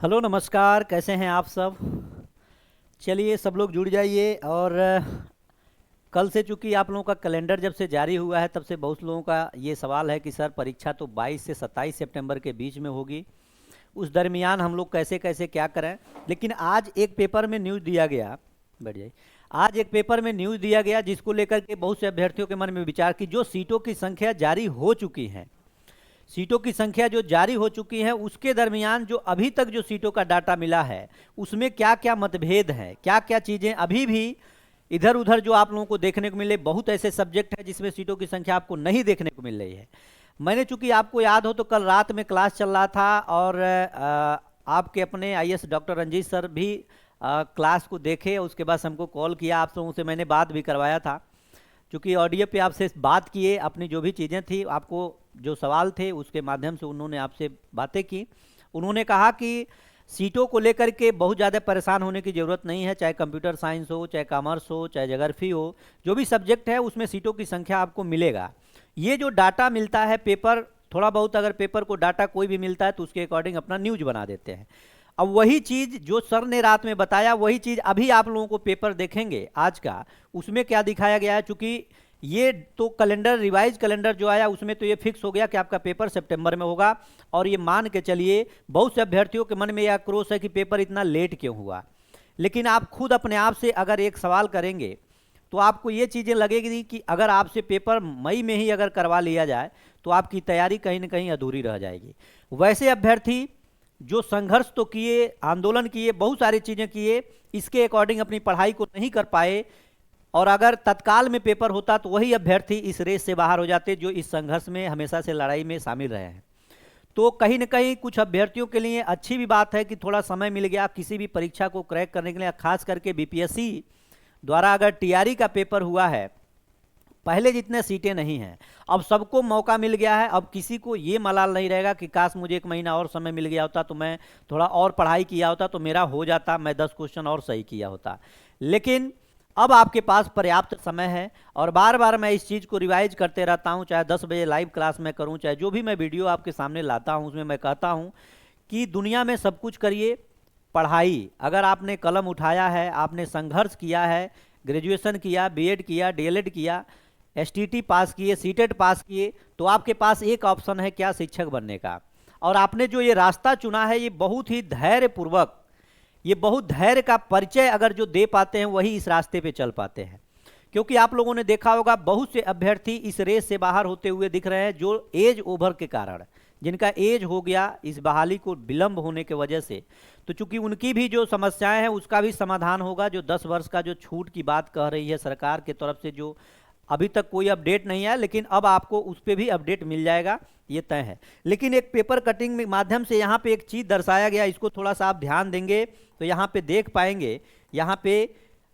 Hello नमस्कार, कैसे हैं आप सब। चलिए सब लोग जुड़ जाइए। और कल से चूंकि आप लोगों का कैलेंडर जब से जारी हुआ है तब से बहुत लोगों का ये सवाल है कि सर परीक्षा तो 22 से 27 सितंबर के बीच में होगी, उस दरमियान हम लोग कैसे कैसे क्या करें। लेकिन आज एक पेपर में न्यूज़ दिया गया, बैठ जाइए। आज एक पेपर में न्यूज़ दिया गया जिसको लेकर के बहुत से अभ्यर्थियों के मन में विचार की जो सीटों की संख्या जारी हो चुकी हैं, सीटों की संख्या जो जारी हो चुकी है उसके दरमियान जो अभी तक जो सीटों का डाटा मिला है उसमें क्या क्या मतभेद हैं, क्या क्या चीज़ें अभी भी इधर उधर जो आप लोगों को देखने को मिले। बहुत ऐसे सब्जेक्ट हैं जिसमें सीटों की संख्या आपको नहीं देखने को मिल रही है। मैंने चूंकि आपको याद हो तो कल रात में क्लास चल रहा था और आपके अपने आईएएस डॉक्टर रंजीत सर भी क्लास को देखे, उसके बाद हमको कॉल किया, आप लोगों से मैंने बात भी करवाया था। चूँकि ऑडियो पे आपसे बात किए, अपनी जो भी चीज़ें थी, आपको जो सवाल थे उसके माध्यम से उन्होंने आपसे बातें की। उन्होंने कहा कि सीटों को लेकर के बहुत ज़्यादा परेशान होने की ज़रूरत नहीं है, चाहे कंप्यूटर साइंस हो, चाहे कॉमर्स हो, चाहे ज्योग्राफी हो, जो भी सब्जेक्ट है उसमें सीटों की संख्या आपको मिलेगा। ये जो डाटा मिलता है पेपर, थोड़ा बहुत अगर पेपर को डाटा कोई भी मिलता है तो उसके अकॉर्डिंग अपना न्यूज बना देते हैं। अब वही चीज़ जो सर ने रात में बताया वही चीज़ अभी आप लोगों को पेपर देखेंगे आज का, उसमें क्या दिखाया गया है। चूंकि ये तो कैलेंडर, रिवाइज कैलेंडर जो आया उसमें तो ये फिक्स हो गया कि आपका पेपर सितंबर में होगा। और ये मान के चलिए बहुत से अभ्यर्थियों के मन में यह आक्रोश है कि पेपर इतना लेट क्यों हुआ। लेकिन आप खुद अपने आप से अगर एक सवाल करेंगे तो आपको ये चीज़ें लगेगी कि अगर आपसे पेपर मई में ही अगर करवा लिया जाए तो आपकी तैयारी कहीं ना कहीं अधूरी रह जाएगी। वैसे अभ्यर्थी जो संघर्ष तो किए, आंदोलन किए, बहुत सारी चीज़ें किए, इसके अकॉर्डिंग अपनी पढ़ाई को नहीं कर पाए, और अगर तत्काल में पेपर होता तो वही अभ्यर्थी इस रेस से बाहर हो जाते जो इस संघर्ष में हमेशा से लड़ाई में शामिल रहे हैं। तो कहीं ना कहीं कुछ अभ्यर्थियों के लिए अच्छी भी बात है कि थोड़ा समय मिल गया किसी भी परीक्षा को क्रैक करने के लिए। खास करके बीपीएससी द्वारा अगर टीआरई का पेपर हुआ है, पहले जितने सीटें नहीं हैं, अब सबको मौका मिल गया है। अब किसी को ये मलाल नहीं रहेगा कि काश मुझे 1 महीना और समय मिल गया होता तो मैं थोड़ा और पढ़ाई किया होता तो मेरा हो जाता, मैं 10 क्वेश्चन और सही किया होता। लेकिन अब आपके पास पर्याप्त समय है। और बार बार मैं इस चीज़ को रिवाइज करते रहता हूं, चाहे 10 बजे लाइव क्लास में करूं, चाहे जो भी मैं वीडियो आपके सामने लाता हूं उसमें मैं कहता हूं कि दुनिया में सब कुछ करिए, पढ़ाई अगर आपने कलम उठाया है, आपने संघर्ष किया है, ग्रेजुएशन किया, बीएड किया, डीएलएड किया, एसटीटी पास किए, सीटेट पास किए, तो आपके पास एक ऑप्शन है क्या, शिक्षक बनने का। और आपने जो ये रास्ता चुना है ये बहुत ही धैर्यपूर्वक, ये बहुत धैर्य का परिचय अगर जो दे पाते हैं वही इस रास्ते पे चल पाते हैं। क्योंकि आप लोगों ने देखा होगा बहुत से अभ्यर्थी इस रेस से बाहर होते हुए दिख रहे हैं जो एज ओवर के कारण, जिनका एज हो गया इस बहाली को विलंब होने की वजह से। तो चूंकि उनकी भी जो समस्याएं हैं उसका भी समाधान होगा। जो 10 वर्ष का जो छूट की बात कह रही है सरकार की तरफ से, जो अभी तक कोई अपडेट नहीं है लेकिन अब आपको उस पर भी अपडेट मिल जाएगा, ये तय है। लेकिन एक पेपर कटिंग के माध्यम से यहाँ पे एक चीज़ दर्शाया गया, इसको थोड़ा सा आप ध्यान देंगे तो यहाँ पे देख पाएंगे। यहाँ पे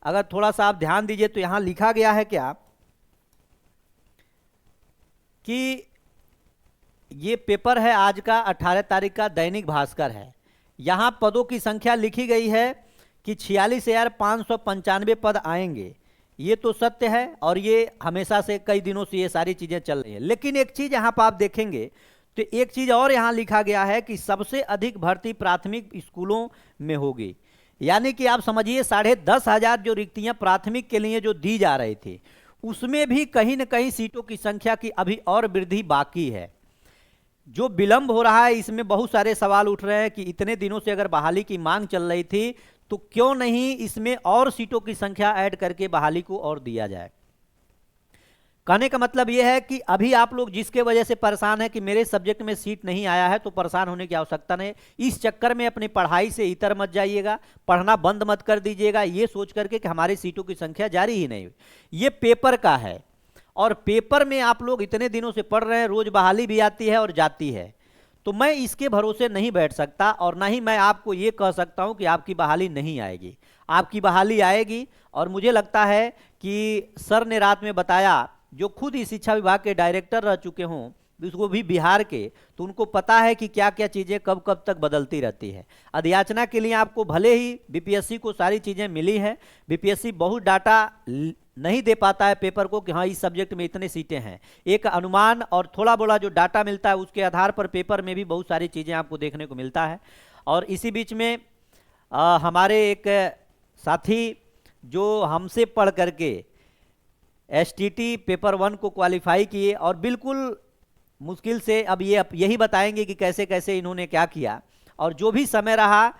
अगर थोड़ा सा आप ध्यान दीजिए तो यहाँ लिखा गया है क्या कि ये पेपर है आज का 18 तारीख का, दैनिक भास्कर है। यहाँ पदों की संख्या लिखी गई है कि 46,595 पद आएंगे। ये तो सत्य है और ये हमेशा से कई दिनों से ये सारी चीज़ें चल रही हैं। लेकिन एक चीज़ यहाँ पर आप देखेंगे तो एक चीज़ और यहाँ लिखा गया है कि सबसे अधिक भर्ती प्राथमिक स्कूलों में होगी। यानी कि आप समझिए 10,500 जो रिक्तियाँ प्राथमिक के लिए जो दी जा रही थी उसमें भी कहीं ना कहीं सीटों की संख्या की अभी और वृद्धि बाकी है। जो विलंब हो रहा है इसमें बहुत सारे सवाल उठ रहे हैं कि इतने दिनों से अगर बहाली की मांग चल रही थी तो क्यों नहीं इसमें और सीटों की संख्या ऐड करके बहाली को और दिया जाए। कहने का मतलब यह है कि अभी आप लोग जिसके वजह से परेशान है कि मेरे सब्जेक्ट में सीट नहीं आया है, तो परेशान होने की आवश्यकता नहीं। इस चक्कर में अपनी पढ़ाई से इतर मत जाइएगा, पढ़ना बंद मत कर दीजिएगा ये सोच करके कि हमारी सीटों की संख्या जारी ही नहीं हुई। ये पेपर का है और पेपर में आप लोग इतने दिनों से पढ़ रहे हैं, रोज बहाली भी आती है और जाती है, तो मैं इसके भरोसे नहीं बैठ सकता और ना ही मैं आपको ये कह सकता हूं कि आपकी बहाली नहीं आएगी। आपकी बहाली आएगी। और मुझे लगता है कि सर ने रात में बताया, जो खुद इस शिक्षा विभाग के डायरेक्टर रह चुके हों, उसको भी बिहार के, तो उनको पता है कि क्या क्या चीज़ें कब कब तक बदलती रहती है। अधियाचना के लिए आपको भले ही बीपीएससी को सारी चीज़ें मिली हैं, बीपीएससी बहुत डाटा नहीं दे पाता है पेपर को कि हाँ इस सब्जेक्ट में इतने सीटें हैं। एक अनुमान और थोड़ा बोला जो डाटा मिलता है उसके आधार पर पेपर में भी बहुत सारी चीज़ें आपको देखने को मिलता है। और इसी बीच में हमारे एक साथी जो हमसे पढ़ करके एसटीटी पेपर 1 को क्वालिफाई किए और बिल्कुल मुश्किल से अब यही बताएंगे कि कैसे कैसे इन्होंने क्या किया। और जो भी समय रहा,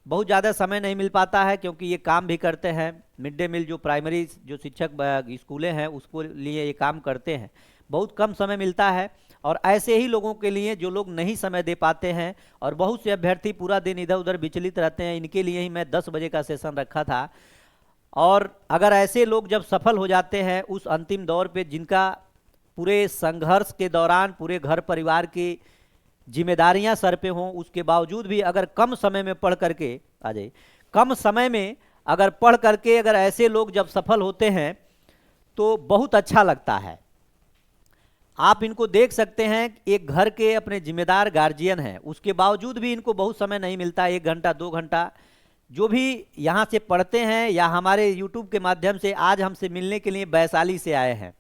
बहुत ज़्यादा समय नहीं मिल पाता है क्योंकि ये काम भी करते हैं, मिड डे मील जो प्राइमरी जो शिक्षक स्कूलें हैं उसको लिए ये काम करते हैं, बहुत कम समय मिलता है। और ऐसे ही लोगों के लिए जो लोग नहीं समय दे पाते हैं और बहुत से अभ्यर्थी पूरा दिन इधर उधर विचलित रहते हैं, इनके लिए ही मैं 10 बजे का सेशन रखा था। और अगर ऐसे लोग जब सफल हो जाते हैं उस अंतिम दौर पे, जिनका पूरे संघर्ष के दौरान पूरे घर परिवार की जिम्मेदारियां सर पे हों, उसके बावजूद भी अगर कम समय में पढ़ करके आ जाइए, कम समय में अगर पढ़ करके अगर ऐसे लोग जब सफल होते हैं तो बहुत अच्छा लगता है। आप इनको देख सकते हैं, एक घर के अपने जिम्मेदार गार्जियन हैं, उसके बावजूद भी इनको बहुत समय नहीं मिलता, 1 घंटा 2 घंटा। जो भी यहाँ से पढ़ते हैं या हमारे यूट्यूब के माध्यम से आज हमसे मिलने के लिए वैशाली से आए हैं,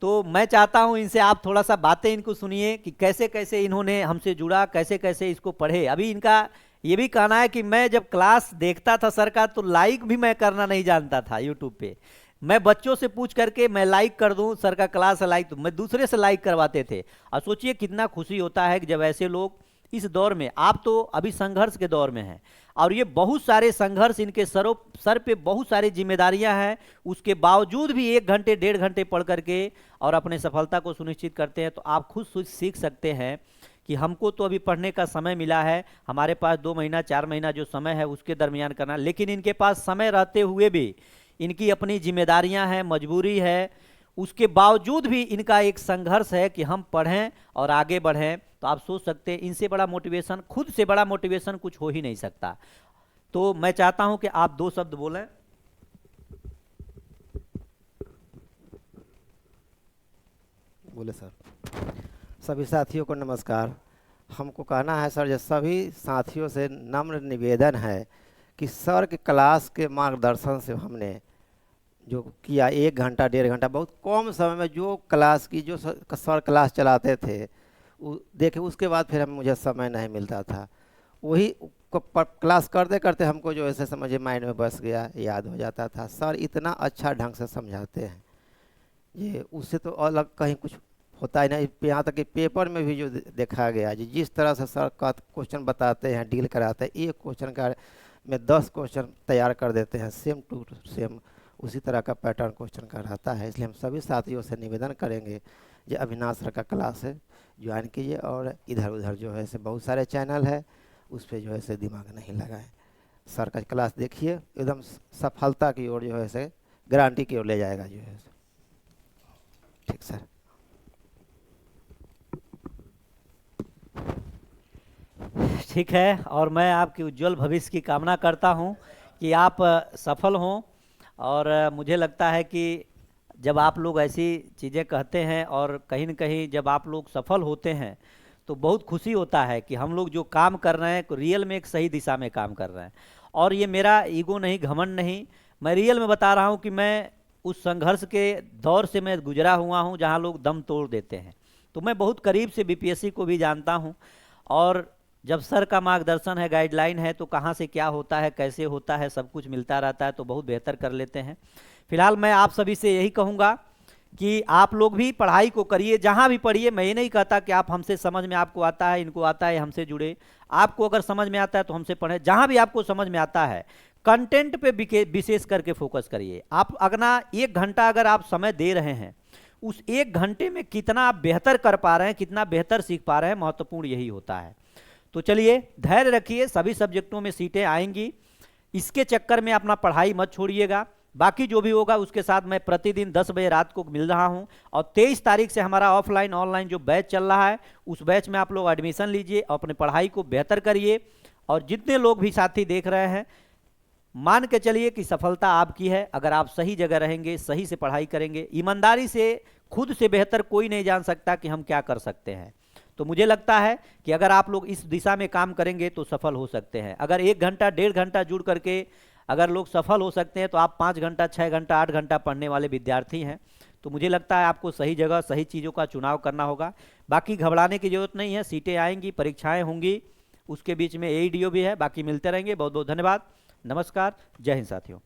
तो मैं चाहता हूं इनसे आप थोड़ा सा बातें इनको सुनिए कि कैसे कैसे इन्होंने हमसे जुड़ा, कैसे कैसे इसको पढ़े। अभी इनका ये भी कहना है कि मैं जब क्लास देखता था सर का तो लाइक भी मैं करना नहीं जानता था यूट्यूब पे, मैं बच्चों से पूछ करके मैं लाइक कर दूं सर का क्लास लाइक, तो मैं दूसरे से लाइक करवाते थे। और सोचिए कितना खुशी होता है कि जब ऐसे लोग इस दौर में, आप तो अभी संघर्ष के दौर में हैं और ये बहुत सारे संघर्ष, इनके सर पे बहुत सारी जिम्मेदारियां हैं, उसके बावजूद भी 1 घंटे 1.5 घंटे पढ़ करके और अपने सफलता को सुनिश्चित करते हैं। तो आप खुद सीख सकते हैं कि हमको तो अभी पढ़ने का समय मिला है, हमारे पास 2 महीना 4 महीना जो समय है उसके दरमियान करना, लेकिन इनके पास समय रहते हुए भी इनकी अपनी जिम्मेदारियां हैं, मजबूरी है, उसके बावजूद भी इनका एक संघर्ष है कि हम पढ़ें और आगे बढ़ें। तो आप सोच सकते हैं इनसे बड़ा मोटिवेशन, खुद से बड़ा मोटिवेशन कुछ हो ही नहीं सकता। तो मैं चाहता हूं कि आप 2 शब्द बोलें। बोले सर। सभी साथियों को नमस्कार। हमको कहना है सर, जो सभी साथियों से नम्र निवेदन है कि सर के क्लास के मार्गदर्शन से हमने जो किया, 1 घंटा 1.5 घंटा बहुत कम समय में जो क्लास की, जो सर क्लास चलाते थे देखे, उसके बाद फिर मुझे समय नहीं मिलता था। वही क्लास करते करते हमको जो ऐसे समझे माइंड में बस गया, याद हो जाता था। सर इतना अच्छा ढंग से समझाते हैं, ये उससे तो अलग कहीं कुछ होता ही नहीं। यहाँ तक कि पेपर में भी जो देखा गया, जिस तरह से सर का क्वेश्चन बताते हैं, डील कराते हैं, एक क्वेश्चन का में 10 क्वेश्चन तैयार कर देते हैं, सेम टू सेम उसी तरह का पैटर्न क्वेश्चन का रहता है। इसलिए हम सभी साथियों से निवेदन करेंगे जो अविनाश सर का क्लास है ज्वाइन कीजिए, और इधर उधर जो है से बहुत सारे चैनल है उस पर जो है से दिमाग नहीं लगाएं। सर का क्लास देखिए, एकदम सफलता की ओर जो है से गारंटी की ओर ले जाएगा जो है। ठीक सर। ठीक है, और मैं आपकी उज्जवल भविष्य की कामना करता हूं कि आप सफल हों। और मुझे लगता है कि जब आप लोग ऐसी चीज़ें कहते हैं और कहीं न कहीं जब आप लोग सफल होते हैं तो बहुत खुशी होता है कि हम लोग जो काम कर रहे हैं रियल में एक सही दिशा में काम कर रहे हैं। और ये मेरा ईगो नहीं, घमंड नहीं, मैं रियल में बता रहा हूँ कि मैं उस संघर्ष के दौर से मैं गुजरा हुआ हूँ जहाँ लोग दम तोड़ देते हैं। तो मैं बहुत करीब से बीपीएससी को भी जानता हूँ, और जब सर का मार्गदर्शन है, गाइडलाइन है, तो कहाँ से क्या होता है, कैसे होता है, सब कुछ मिलता रहता है, तो बहुत बेहतर कर लेते हैं। फिलहाल मैं आप सभी से यही कहूँगा कि आप लोग भी पढ़ाई को करिए, जहाँ भी पढ़िए। मैं ये नहीं कहता कि आप हमसे समझ में आपको आता है, इनको आता है, हमसे जुड़े। आपको अगर समझ में आता है तो हमसे पढ़ें, जहाँ भी आपको समझ में आता है कंटेंट पे विशेष करके फोकस करिए। आप अगना 1 घंटा अगर आप समय दे रहे हैं, उस 1 घंटे में कितना आप बेहतर कर पा रहे हैं, कितना बेहतर सीख पा रहे हैं, महत्वपूर्ण यही होता है। तो चलिए धैर्य रखिए, सभी सब्जेक्टों में सीटें आएंगी, इसके चक्कर में अपना पढ़ाई मत छोड़िएगा। बाकी जो भी होगा उसके साथ मैं प्रतिदिन 10 बजे रात को मिल रहा हूं, और 23 तारीख से हमारा ऑफलाइन ऑनलाइन जो बैच चल रहा है उस बैच में आप लोग एडमिशन लीजिए और अपनी पढ़ाई को बेहतर करिए। और जितने लोग भी साथी देख रहे हैं, मान के चलिए कि सफलता आपकी है अगर आप सही जगह रहेंगे, सही से पढ़ाई करेंगे, ईमानदारी से। खुद से बेहतर कोई नहीं जान सकता कि हम क्या कर सकते हैं। तो मुझे लगता है कि अगर आप लोग इस दिशा में काम करेंगे तो सफल हो सकते हैं। अगर 1 घंटा 1.5 घंटा जुड़ करके अगर लोग सफल हो सकते हैं तो आप 5 घंटा 6 घंटा 8 घंटा पढ़ने वाले विद्यार्थी हैं। तो मुझे लगता है आपको सही जगह सही चीज़ों का चुनाव करना होगा। बाकी घबराने की जरूरत नहीं है, सीटें आएंगी, परीक्षाएं होंगी, उसके बीच में AEDO भी है। बाकी मिलते रहेंगे। बहुत बहुत धन्यवाद। नमस्कार। जय हिंद साथियों।